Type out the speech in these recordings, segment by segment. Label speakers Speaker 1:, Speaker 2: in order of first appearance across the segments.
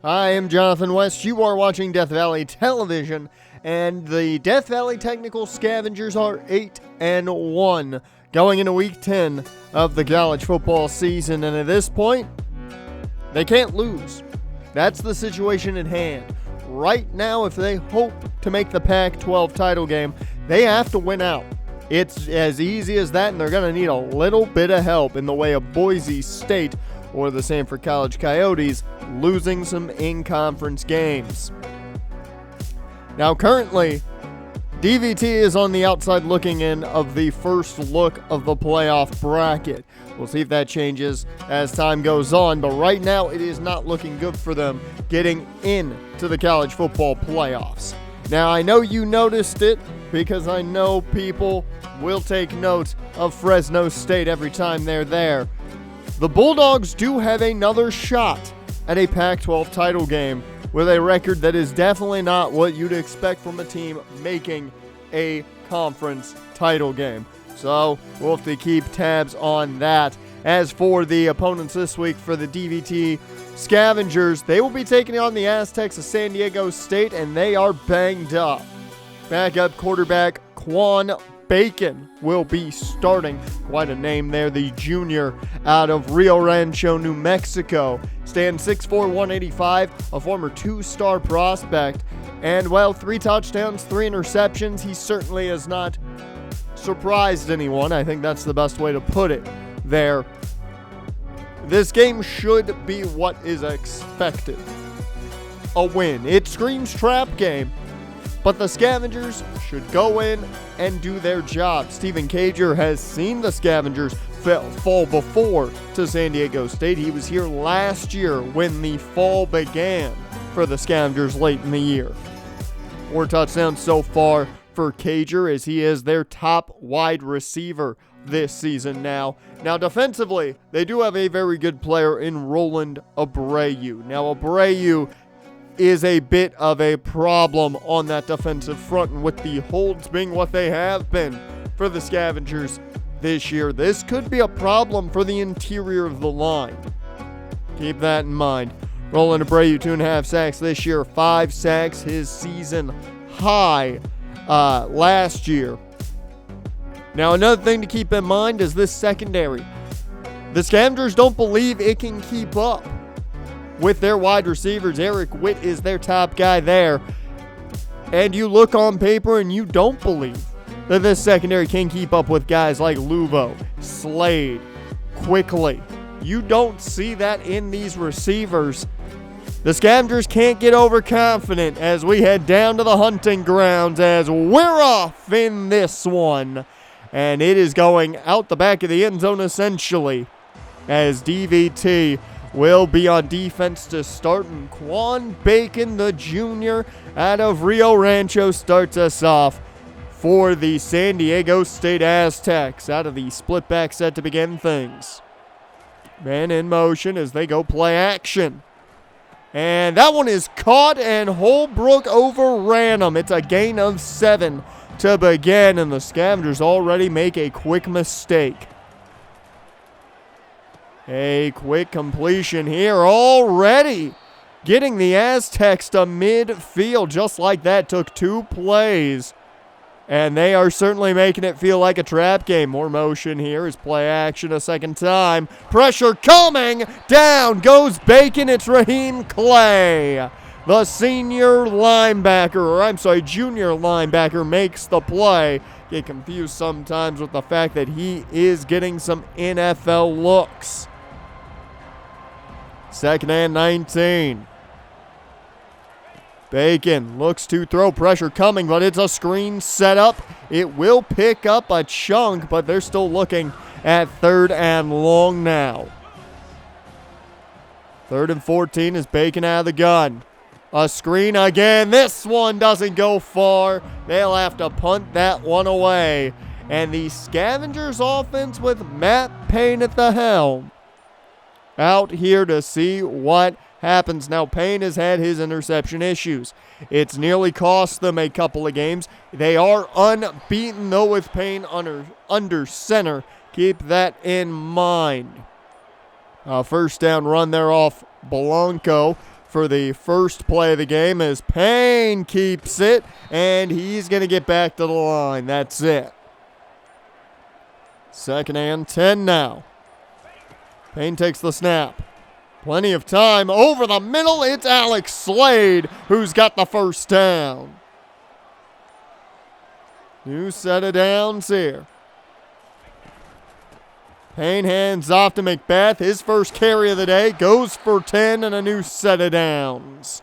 Speaker 1: I am Jonathan West. You are watching Death Valley Television, and the Death Valley Technical Scavengers are 8-1 going into Week 10 of the college football season, and at this point, they can't lose. That's the situation at hand. Right now, if they hope to make the Pac-12 title game, they have to win out. It's as easy as that, and they're going to need a little bit of help in the way of Boise State or the Sanford College Coyotes losing some in-conference games. Now, currently, DVT is on the outside looking in of the first look of the playoff bracket. We'll see if that changes as time goes on, but right now it is not looking good for them getting into the college football playoffs. Now, I know you noticed it because I know people will take note of Fresno State every time they're there. The Bulldogs do have another shot at a Pac-12 title game with a record that is definitely not what you'd expect from a team making a conference title game. So we'll have to keep tabs on that. As for the opponents this week for the DVT Scavengers, they will be taking on the Aztecs of San Diego State, and they are banged up. Backup quarterback Quan Bacon will be starting. Quite a name there, the junior out of Rio Rancho, New Mexico. Stands 6'4", 185, a former two-star prospect. And, well, 3 touchdowns, 3 interceptions. He certainly has not surprised anyone. I think that's the best way to put it there. This game should be what is expected. A win. It screams trap game. But the Scavengers should go in and do their job. Stephen Cager has seen the Scavengers fall before to San Diego State. He was here last year when the fall began for the Scavengers late in the year. 4 touchdowns so far for Cager, as he is their top wide receiver this season now. Now, defensively, they do have a very good player in Roland Abreu. Now, Abreu is a bit of a problem on that defensive front, and with the holds being what they have been for the Scavengers this year, this could be a problem for the interior of the line. Keep that in mind. Roland Abreu, 2.5 sacks this year, 5 sacks his season high last year. Now, another thing to keep in mind is this secondary. The Scavengers don't believe it can keep up with their wide receivers. Eric Witt is their top guy there. And you look on paper and you don't believe that this secondary can keep up with guys like Luvo, Slade, Quickly. You don't see that in these receivers. The Scavengers can't get overconfident as we head down to the hunting grounds, as we're off in this one. And it is going out the back of the end zone essentially, as DVT will be on defense to start, and Quan Bacon, the junior out of Rio Rancho, starts us off for the San Diego State Aztecs out of the split back set to begin things. Man in motion as they go play action. And that one is caught, and Holbrook overran him. It's a gain of 7 to begin, and the Scavengers already make a quick mistake. A quick completion here already, getting the Aztecs to midfield. Just like that, took 2 plays. And they are certainly making it feel like a trap game. More motion here as play action a second time. Pressure coming. Down goes Bacon. It's Raheem Clay. The junior linebacker makes the play. Get confused sometimes with the fact that he is getting some NFL looks. 2nd and 19. Bacon looks to throw, pressure coming, but it's a screen set up. It will pick up a chunk, but they're still looking at 3rd and long now. 3rd and 14 is Bacon out of the gun. A screen again. This one doesn't go far. They'll have to punt that one away. And the Scavengers offense with Matt Payne at the helm out here to see what happens. Now, Payne has had his interception issues. It's nearly cost them a couple of games. They are unbeaten, though, with Payne under center. Keep that in mind. First down run there off Blanco. for the first play of the game as Payne keeps it, and he's going to get back to the line. That's it. 2nd and 10 now. Payne takes the snap. Plenty of time. Over the middle, it's Alex Slade who's got the first down. New set of downs here. Payne hands off to Macbeth. His first carry of the day goes for 10 and a new set of downs.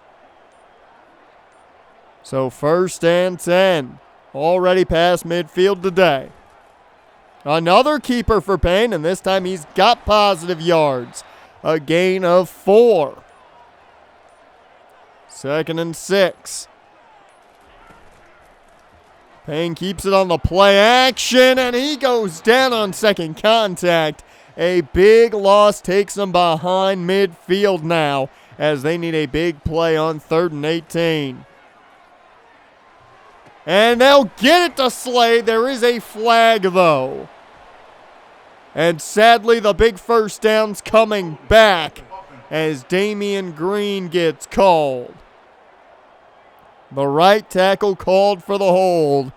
Speaker 1: So 1st and 10. Already past midfield today. Another keeper for Payne, and this time he's got positive yards. A gain of 4. 2nd and 6. Payne keeps it on the play action, and he goes down on second contact. A big loss takes him behind midfield now as they need a big play on 3rd and 18. And they'll get it to Slade. There is a flag, though. And sadly, the big first down's coming back as Damian Green gets called. The right tackle called for the hold.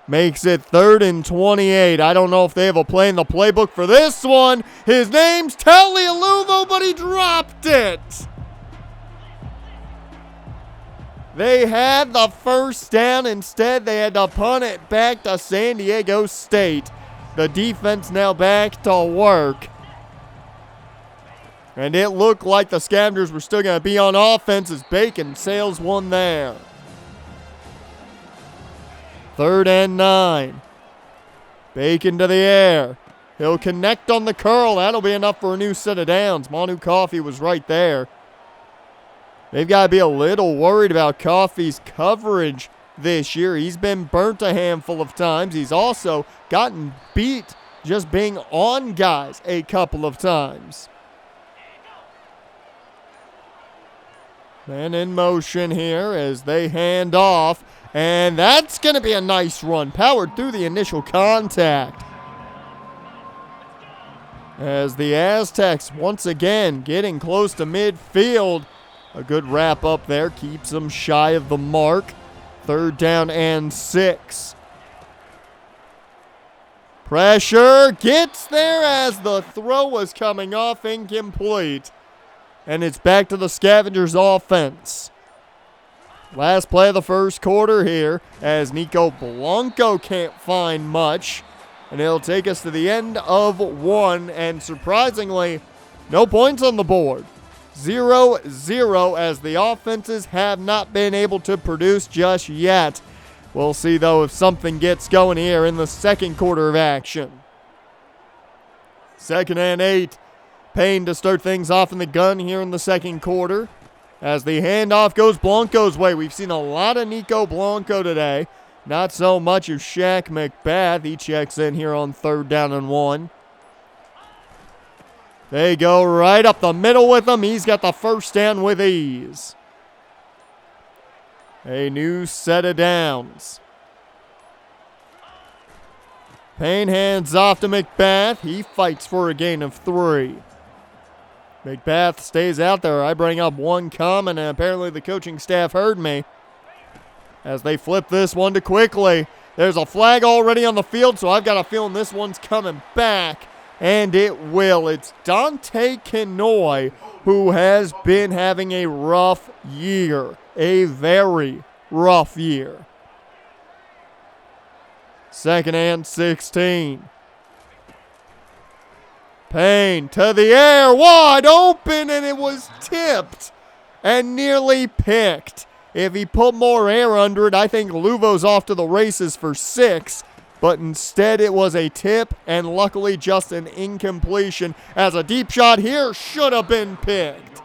Speaker 1: Makes it 3rd and 28. I don't know if they have a play in the playbook for this one. His name's Talialuvo, but he dropped it. They had the first down. Instead, they had to punt it back to San Diego State. The defense now back to work. And it looked like the Scavengers were still going to be on offense as Bacon sails one there. 3rd and 9. Bacon to the air. He'll connect on the curl. That'll be enough for a new set of downs. Manu Coffey was right there. They've got to be a little worried about Coffey's coverage this year. He's been burnt a handful of times. He's also gotten beat just being on guys a couple of times. Man in motion here as they hand off. And that's going to be a nice run. Powered through the initial contact. As the Aztecs once again getting close to midfield. A good wrap up there. Keeps them shy of the mark. 3rd down and 6. Pressure gets there as the throw was coming off incomplete. And it's back to the Scavengers offense. Last play of the first quarter here as Nico Blanco can't find much. And it'll take us to the end of 1. And surprisingly, no points on the board. 0-0 as the offenses have not been able to produce just yet. We'll see, though, if something gets going here in the second quarter of action. 2nd and 8. Payne to start things off in the gun here in the second quarter. As the handoff goes Blanco's way. We've seen a lot of Nico Blanco today. Not so much of Shaq Macbeth. He checks in here on 3rd down and 1. They go right up the middle with him. He's got the first down with ease. A new set of downs. Payne hands off to Macbeth. He fights for a gain of 3. Macbeth stays out there. I bring up one comment, and apparently the coaching staff heard me. As they flip this one to Quickly. There's a flag already on the field, so I've got a feeling this one's coming back. And it will. It's Dante Kenoy, who has been having a rough year. A very rough year. 2nd and 16. Payne to the air, wide open, and it was tipped and nearly picked. If he put more air under it, I think Luvo's off to the races for 6. But instead it was a tip and luckily just an incompletion as a deep shot here should have been picked.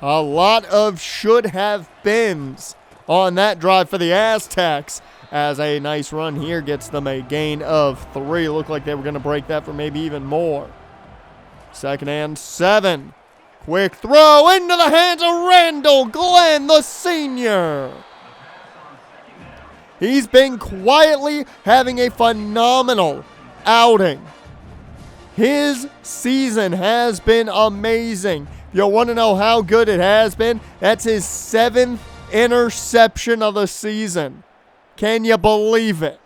Speaker 1: A lot of should have beens on that drive for the Aztecs as a nice run here gets them a gain of 3. Looked like they were going to break that for maybe even more. 2nd and 7. Quick throw into the hands of Randall Glenn, the senior. He's been quietly having a phenomenal outing. His season has been amazing. You want to know how good it has been? That's his 7th interception of the season. Can you believe it?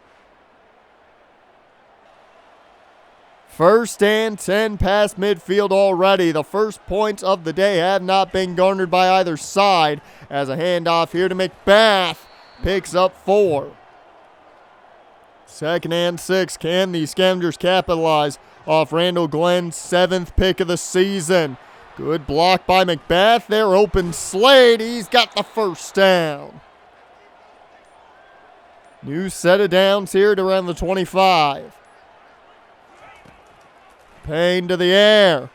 Speaker 1: 1st and 10 past midfield already. The first points of the day have not been garnered by either side, as a handoff here to McBath picks up 4. 2nd and 6. Can the Scavengers capitalize off Randall Glenn's 7th pick of the season? Good block by McBath there. Open Slade. He's got the first down. New set of downs here at around the 25. Payne to the air.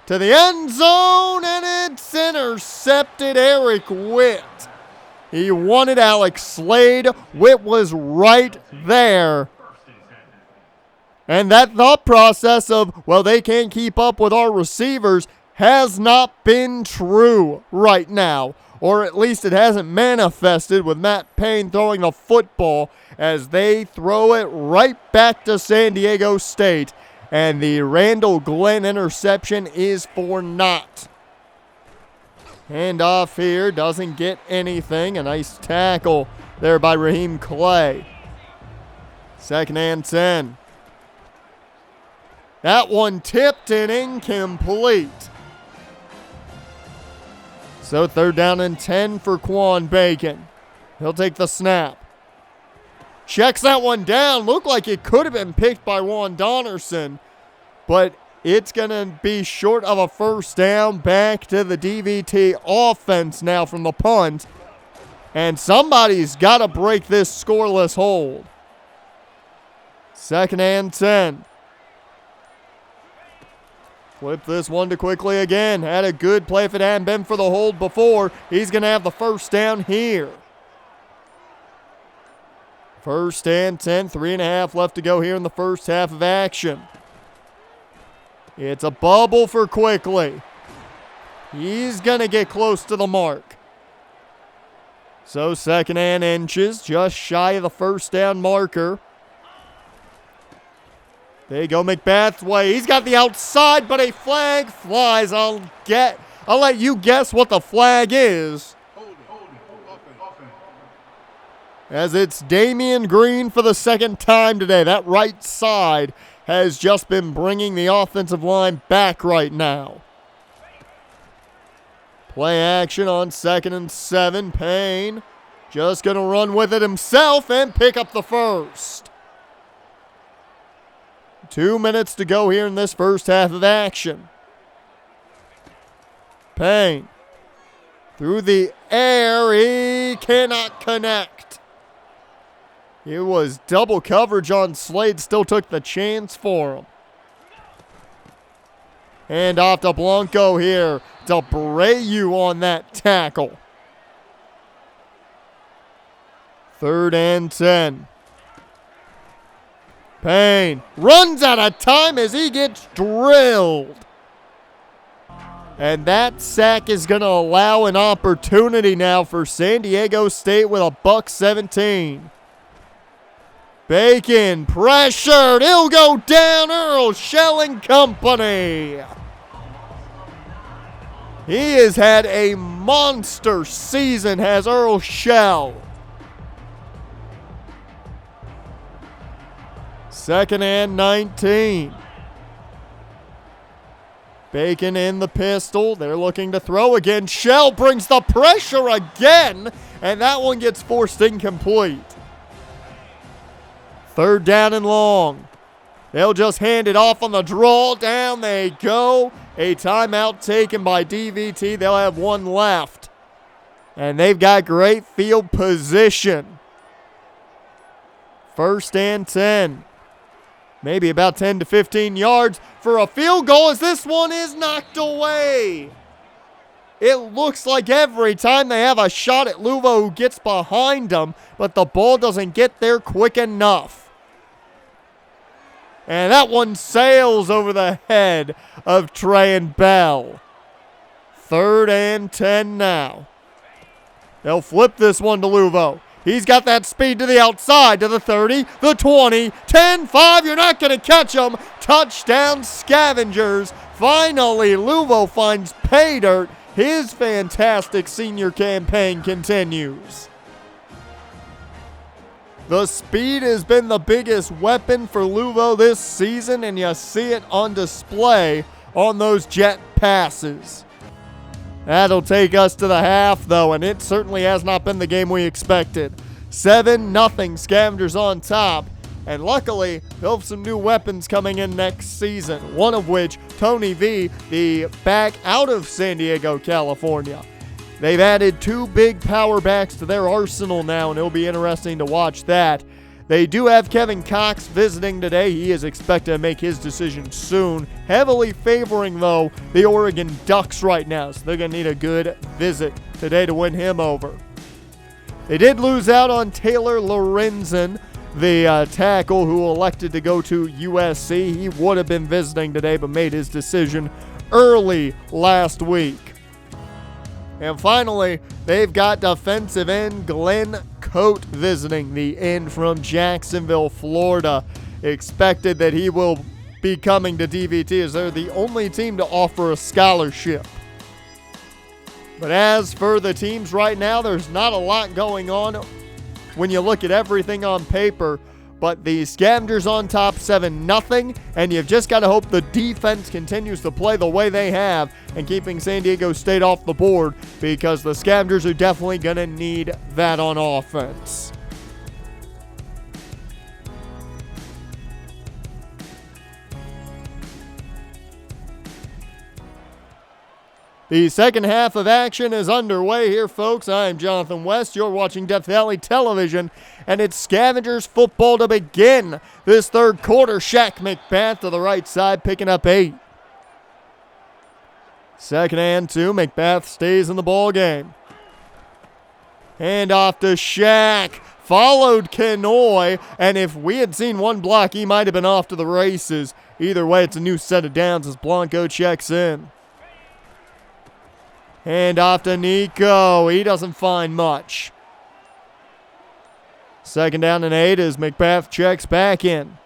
Speaker 1: To the end zone, and it's intercepted. Eric Witt. He wanted Alex Slade. Witt was right there. And that thought process of, well, they can't keep up with our receivers has not been true right now. Or at least it hasn't manifested with Matt Payne throwing the football, as they throw it right back to San Diego State. And the Randall Glenn interception is for naught. Handoff here, doesn't get anything. A nice tackle there by Raheem Clay. 2nd and 10. That one tipped and incomplete. So 3rd down and 10 for Quan Bacon. He'll take the snap. Checks that one down. Looked like it could have been picked by Juan Donnerson, but it's going to be short of a first down. Back to the DVT offense now from the punt. And somebody's got to break this scoreless hold. 2nd and 10. Flip this one to quickly again. Had a good play if it hadn't been for the hold before. He's going to have the first down here. 1st and 10, 3.5 left to go here in the first half of action. It's a bubble for Quickly. He's going to get close to the mark. So 2nd and inches, just shy of the first down marker. There you go, McBath's way. He's got the outside, but a flag flies. I'll let you guess what the flag is. As it's Damian Green for the 2nd time today. That right side has just been bringing the offensive line back right now. Play action on 2nd and 7. Payne just going to run with it himself and pick up the first. 2 minutes to go here in this first half of action. Payne through the air. He cannot connect. It was double coverage on Slade. Still took the chance for him. Hand off to Blanco here. Debreu on that tackle. 3rd and 10. Payne runs out of time as he gets drilled. And that sack is going to allow an opportunity now for San Diego State with a $1.17. Bacon pressured. He'll go down. Earl Shell and company. He has had a monster season, has Earl Shell. 2nd and 19. Bacon in the pistol. They're looking to throw again. Shell brings the pressure again, and that one gets forced incomplete. 3rd down and long. They'll just hand it off on the draw. Down they go. A timeout taken by DVT. They'll have one left. And they've got great field position. 1st and 10. Maybe about 10 to 15 yards for a field goal as this one is knocked away. It looks like every time they have a shot at Luvo who gets behind them, but the ball doesn't get there quick enough. And that one sails over the head of Trey and Bell. 3rd and 10 now. They'll flip this one to Luvo. He's got that speed to the outside, to the 30, the 20, 10, 5. You're not going to catch him. Touchdown, Scavengers. Finally, Luvo finds pay dirt. His fantastic senior campaign continues. The speed has been the biggest weapon for Luvo this season, and you see it on display on those jet passes. That'll take us to the half, though, and it certainly has not been the game we expected. 7-0, Scavengers on top. And luckily, they'll have some new weapons coming in next season, one of which, Tony V, the back out of San Diego, California. They've added 2 big power backs to their arsenal now, and it'll be interesting to watch that. They do have Kevin Cox visiting today. He is expected to make his decision soon. Heavily favoring, though, the Oregon Ducks right now, so they're going to need a good visit today to win him over. They did lose out on Taylor Lorenzen, the tackle who elected to go to USC. He would have been visiting today, but made his decision early last week. And finally, they've got defensive end Glenn Coate visiting, the end from Jacksonville, Florida. Expected that he will be coming to DVT as they're the only team to offer a scholarship. But as for the teams right now, there's not a lot going on when you look at everything on paper. But the Scavengers on top 7-0, and you've just got to hope the defense continues to play the way they have and keeping San Diego State off the board, because the Scavengers are definitely going to need that on offense. The second half of action is underway here, folks. I'm Jonathan West. You're watching Death Valley Television, and it's Scavengers football to begin this third quarter. Shaq McBath to the right side, picking up 8. Second and 2. McBath stays in the ball game. Hand off to Shaq. Followed Kenoy, and if we had seen one block, he might have been off to the races. Either way, it's a new set of downs as Blanco checks in. Hand off to Nico. He doesn't find much. Second down and 8 as McBath checks back in.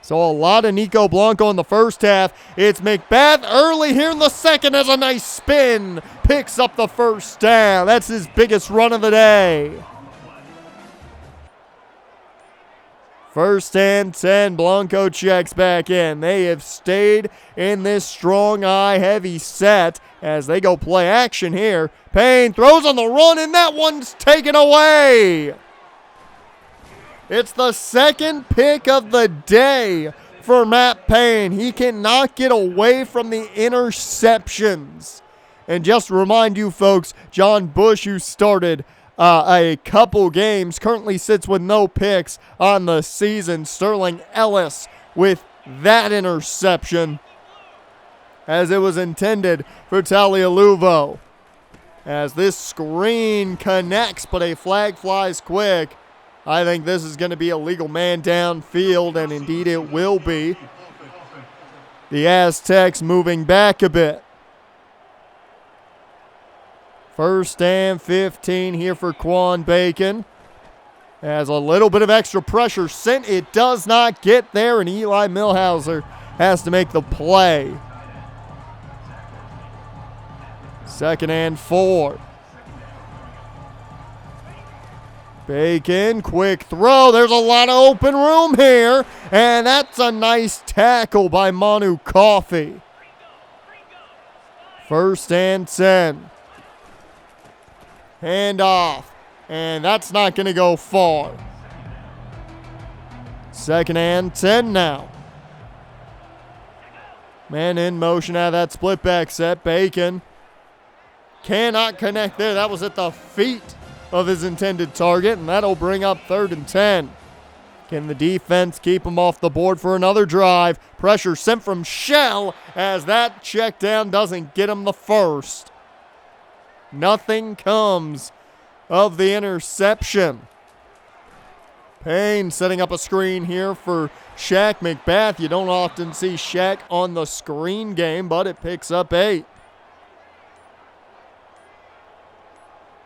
Speaker 1: So a lot of Nico Blanco in the first half. It's McBath early here in the second, has a nice spin. Picks up the first down. That's his biggest run of the day. First and 10, Blanco checks back in. They have stayed in this strong eye heavy set as they go play action here. Payne throws on the run, and that one's taken away. It's the second pick of the day for Matt Payne. He cannot get away from the interceptions. And just to remind you folks, John Bush, who started a couple games, currently sits with no picks on the season. Sterling Ellis with that interception, as it was intended for Talialuvo. As this screen connects, but a flag flies quick. I think this is going to be a legal man downfield, and indeed it will be. The Aztecs moving back a bit. First and 15 here for Quan Bacon. As a little bit of extra pressure sent, it does not get there, and Eli Millhauser has to make the play. Second and 4. Bacon, quick throw. There's a lot of open room here, and that's a nice tackle by Manu Coffey. First and 10. Hand off, and that's not going to go far. Second and 10 now. Man in motion out of that split back set. Bacon cannot connect there. That was at the feet of his intended target, and that'll bring up 3rd and 10. Can the defense keep him off the board for another drive? Pressure sent from Shell as that check down doesn't get him the first. Nothing comes of the interception. Payne setting up a screen here for Shaq McBath. You don't often see Shaq on the screen game, but it picks up 8.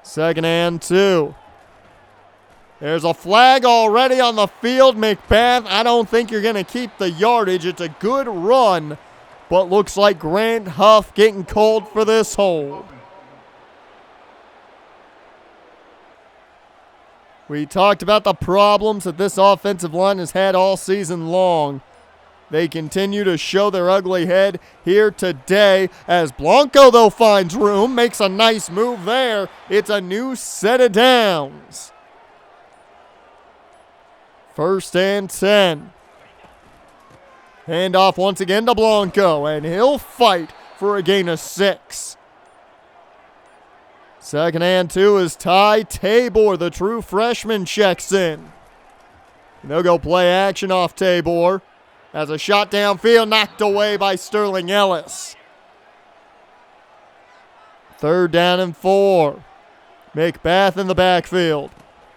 Speaker 1: 2nd and 2. There's a flag already on the field. McBath, I don't think you're going to keep the yardage. It's a good run, but looks like Grant Huff getting called for this hold. We talked about the problems that this offensive line has had all season long. They continue to show their ugly head here today as Blanco, though, finds room, makes a nice move there. It's a new set of downs. 1st and 10. Handoff once again to Blanco, and he'll fight for a gain of 6. 2nd and 2 is Ty Tabor, the true freshman, checks in. And they'll go play action off Tabor as a shot downfield knocked away by Sterling Ellis. 3rd down and 4. McBath in the backfield.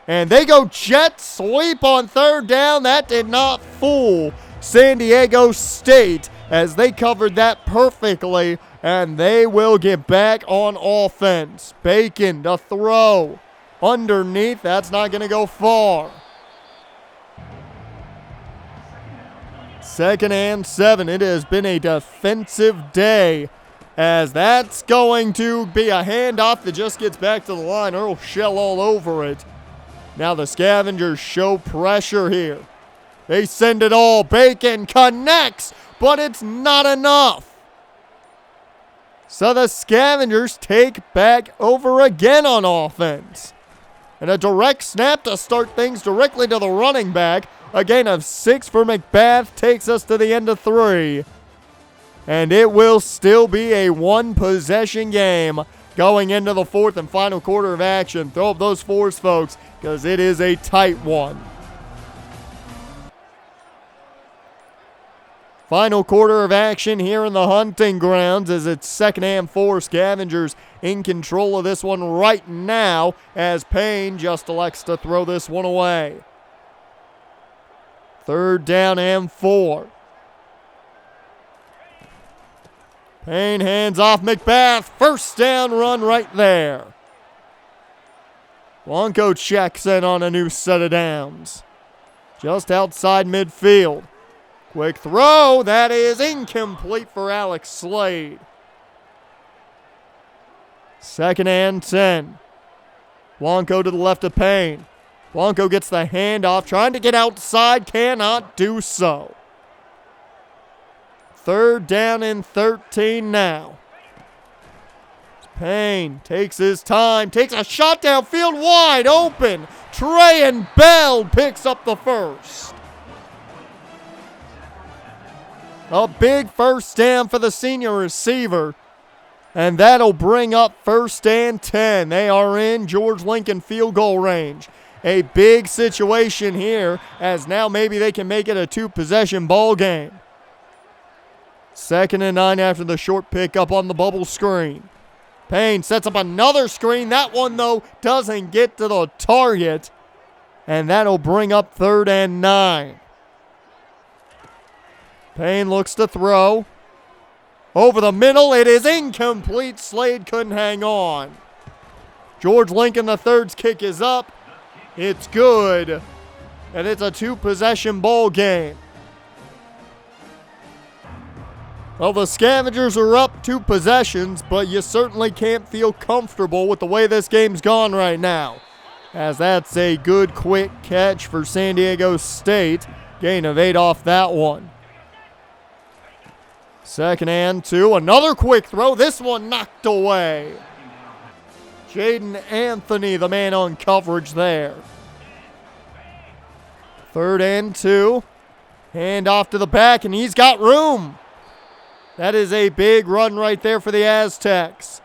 Speaker 1: And they go jet sweep on 3rd down. That did not fool San Diego State as they covered that perfectly, and they will get back on offense. Bacon to throw. Underneath, that's not going to go far. 2nd and 7. It has been a defensive day as that's going to be a handoff that just gets back to the line. Earl Shell all over it. Now the Scavengers show pressure here. They send it all. Bacon connects, but it's not enough. So the Scavengers take back over again on offense. And a direct snap to start things directly to the running back. A gain of 6 for McBath takes us to the end of 3. And it will still be a one-possession game going into the 4th and final quarter of action. Throw up those 4s, folks, because it is a tight one. Final quarter of action here in the hunting grounds as it's 2nd and 4. Scavengers in control of this one right now as Payne just elects to throw this one away. 3rd down and 4. Payne hands off McBath. 1st down run right there. Blanco checks in on a new set of downs. Just outside midfield. Quick throw. That is incomplete for Alex Slade. 2nd and 10. Blanco to the left of Payne. Blanco gets the handoff. Trying to get outside. Cannot do so. 3rd down and 13 now. Payne takes his time. Takes a shot downfield wide open. Trey and Bell picks up the 1st. A big 1st down for the senior receiver. And that'll bring up 1st and 10. They are in George Lincoln field goal range. A big situation here as now maybe they can make it a 2-possession ball game. 2nd and 9 after the short pickup on the bubble screen. Payne sets up another screen. That one, though, doesn't get to the target. And that'll bring up 3rd and 9. Payne looks to throw. Over the middle, it is incomplete. Slade couldn't hang on. George Lincoln III's kick is up. It's good. And it's a 2-possession ball game. Well, the Scavengers are up 2 possessions, but you certainly can't feel comfortable with the way this game's gone right now, as that's a good quick catch for San Diego State. Gain of 8 off that one. 2nd and 2. Another quick throw. This one knocked away. Jaden Anthony, the man on coverage there. 3rd and 2. Hand off to the back, and he's got room. That is a big run right there for the Aztecs.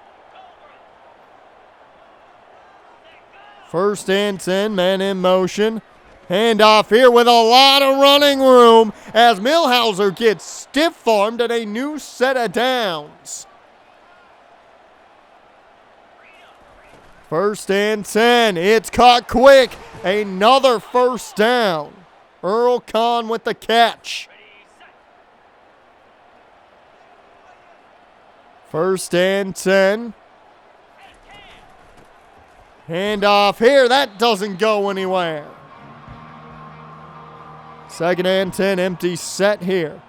Speaker 1: 1st and 10, man in motion. Handoff here with a lot of running room as Milhauser gets stiff-armed at a new set of downs. 1st and 10. It's caught quick. Another 1st down. Earl Kahn with the catch. 1st and 10. Hand off here. That doesn't go anywhere. 2nd and 10, empty set here.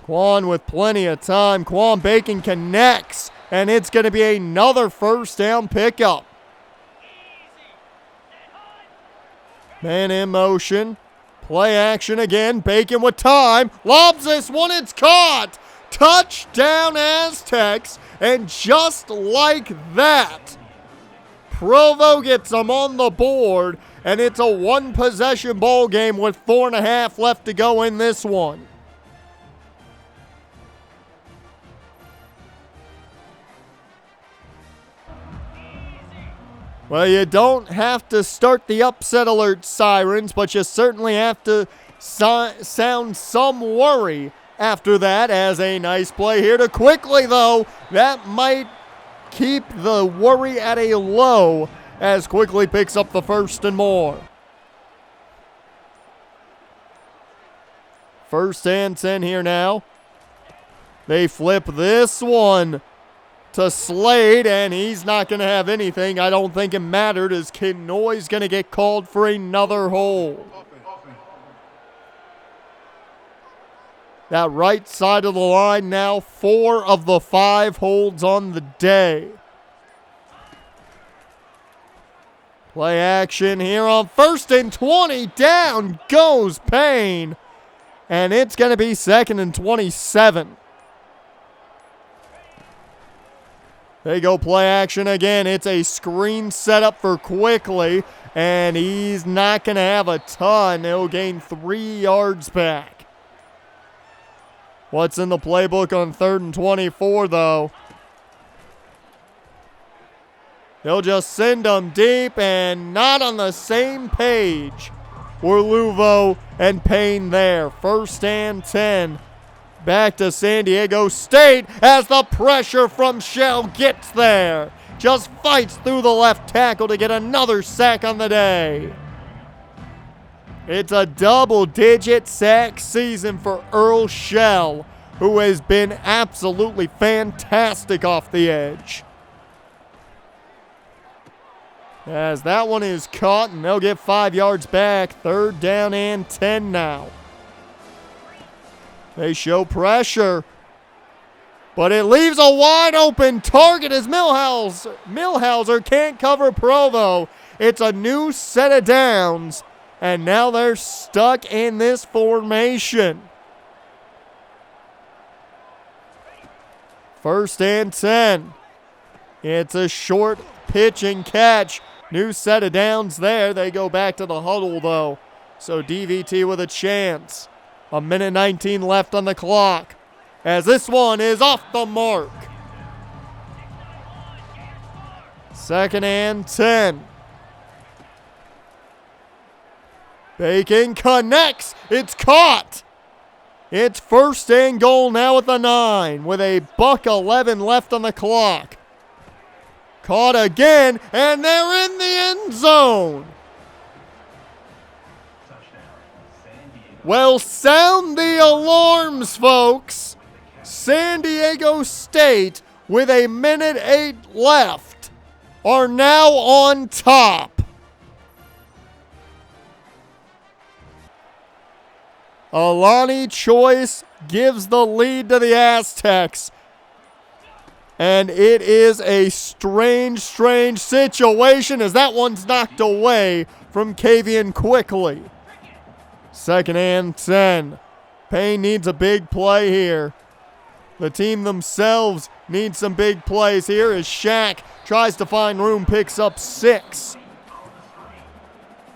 Speaker 1: Quan with plenty of time. Quan Bacon connects, and it's going to be another first down pickup. Man in motion. Play action again. Bacon with time. Lobs this one. It's caught. Touchdown Aztecs. And just like that, Provo gets them on the board. And it's a one-possession ball game with 4.5 left to go in this one. Well, you don't have to start the upset alert sirens, but you certainly have to sound some worry after that, as a nice play here to Quickly, though. That might keep the worry at a low as Quickly picks up the 1st and more. 1st and 10 here now. They flip this one to Slade, and he's not going to have anything. I don't think it mattered, as Kenoy's going to get called for another hold. That right side of the line now, 4 of the 5 holds on the day. Play action here on 1st and 20. Down goes Payne, and it's going to be 2nd and 27. They go play action again. It's a screen setup for Quickly, and he's not going to have a ton. He'll gain 3 yards back. What's in the playbook on 3rd and 24, though? They'll just send them deep, and not on the same page were Luvo and Payne there. 1st and 10. Back to San Diego State as the pressure from Shell gets there. Just fights through the left tackle to get another sack on the day. It's a double-digit sack season for Earl Shell, who has been absolutely fantastic off the edge. As that one is caught, and they'll get 5 yards back. 3rd down and 10 now. They show pressure, but it leaves a wide open target as Millhauser can't cover Provo. It's a new set of downs, and now they're stuck in this formation. 1st and 10. It's a short pitch and catch. New set of downs there. They go back to the huddle, though. So DVT with a chance. 1:19 left on the clock, as this one is off the mark. 2nd and 10. Bacon connects. It's caught. It's 1st and goal now at the 9 with a $1:11 left on the clock. Caught again, and they're in the end zone. Well, sound the alarms, folks. San Diego State, with 1:08 left, are now on top. Alani Choice gives the lead to the Aztecs. And it is a strange situation, as that one's knocked away from Kavian Quickly. 2nd and 10. Payne needs a big play here. The team themselves needs some big plays here as Shaq tries to find room, picks up 6.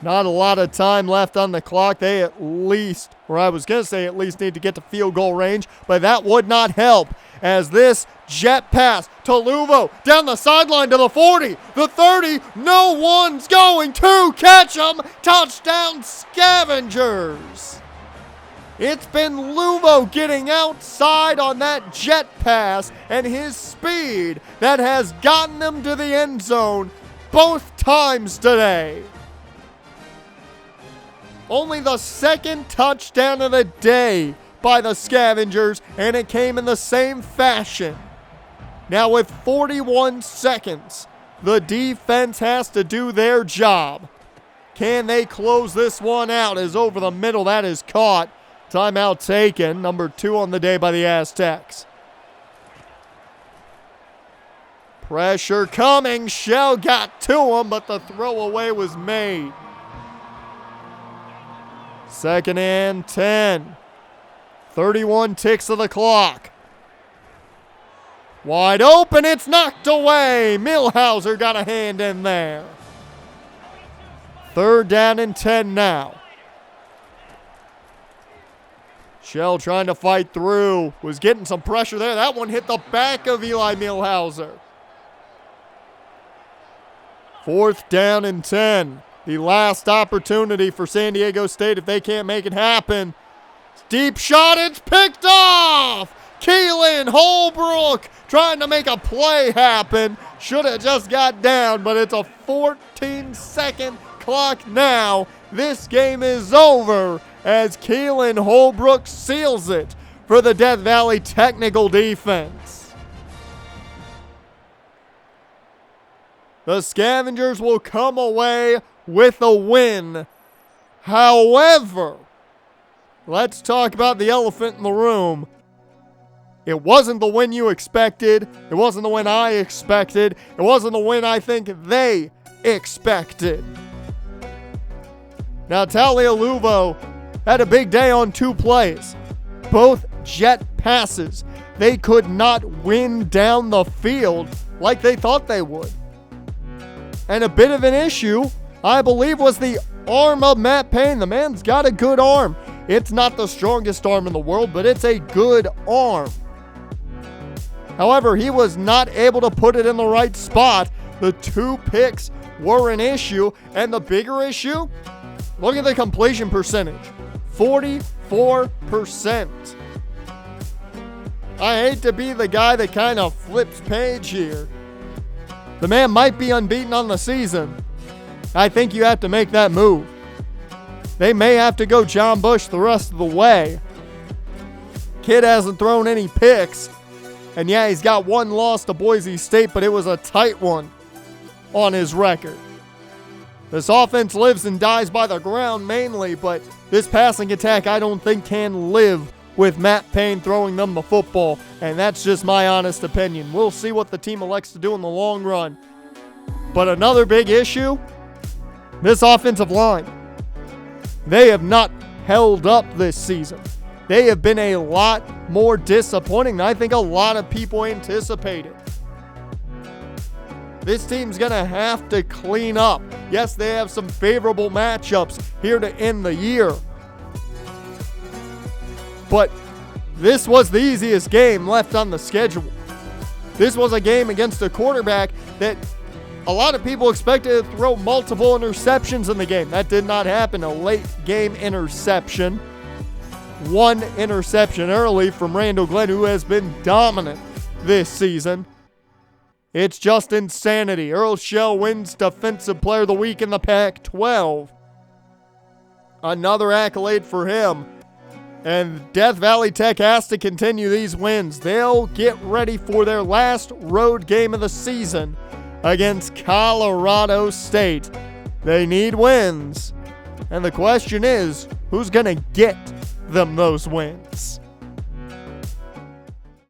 Speaker 1: Not a lot of time left on the clock. They at least need to get to field goal range, but that would not help, as this jet pass to Luvo down the sideline to the 40, the 30, no one's going to catch him. Touchdown Scavengers. It's been Luvo getting outside on that jet pass and his speed that has gotten them to the end zone both times today. Only the 2nd touchdown of the day by the Scavengers, and it came in the same fashion. Now with 41 seconds, the defense has to do their job. Can they close this one out? As over the middle, that is caught. Timeout taken, number 2 on the day by the Aztecs. Pressure coming. Shell got to him, but the throwaway was made. 2nd and 10. 31 ticks of the clock. Wide open. It's knocked away. Millhauser got a hand in there. 3rd down and 10 now. Shell trying to fight through. Was getting some pressure there. That one hit the back of Eli Millhauser. 4th down and 10. The last opportunity for San Diego State if they can't make it happen. Deep shot. It's picked off. Keelan Holbrook trying to make a play happen. Should have just got down, but it's a 14-second clock now. This game is over as Keelan Holbrook seals it for the Death Valley Technical Defense. The Scavengers will come away with a win. However, let's talk about the elephant in the room. It wasn't the win you expected. It wasn't the win I expected. It wasn't the win I think they expected. Now, Talialuvo had a big day on 2 plays. Both jet passes. They could not win down the field like they thought they would. And a bit of an issue, I believe, was the arm of Matt Payne. The man's got a good arm. It's not the strongest arm in the world, but it's a good arm. However, he was not able to put it in the right spot. The 2 picks were an issue, and the bigger issue, look at the completion percentage, 44%. I hate to be the guy that kind of flips page here. The man might be unbeaten on the season. I think you have to make that move. They may have to go John Bush the rest of the way. Kid hasn't thrown any picks. And yeah, he's got 1 loss to Boise State, but it was a tight one on his record. This offense lives and dies by the ground mainly, but this passing attack I don't think can live with Matt Payne throwing them the football, and that's just my honest opinion. We'll see what the team elects to do in the long run. But another big issue, this offensive line. They have not held up this season. They have been a lot more disappointing than I think a lot of people anticipated. This team's going to have to clean up. Yes, they have some favorable matchups here to end the year. But this was the easiest game left on the schedule. This was a game against a quarterback that a lot of people expected to throw multiple interceptions in the game. That did not happen. A late game interception. 1 interception early from Randall Glenn, who has been dominant this season. It's just insanity. Earl Shell wins Defensive Player of the Week in the Pac-12. Another accolade for him. And Death Valley Tech has to continue these wins. They'll get ready for their last road game of the season against Colorado State. They need wins. And the question is, who's going to get them those wins?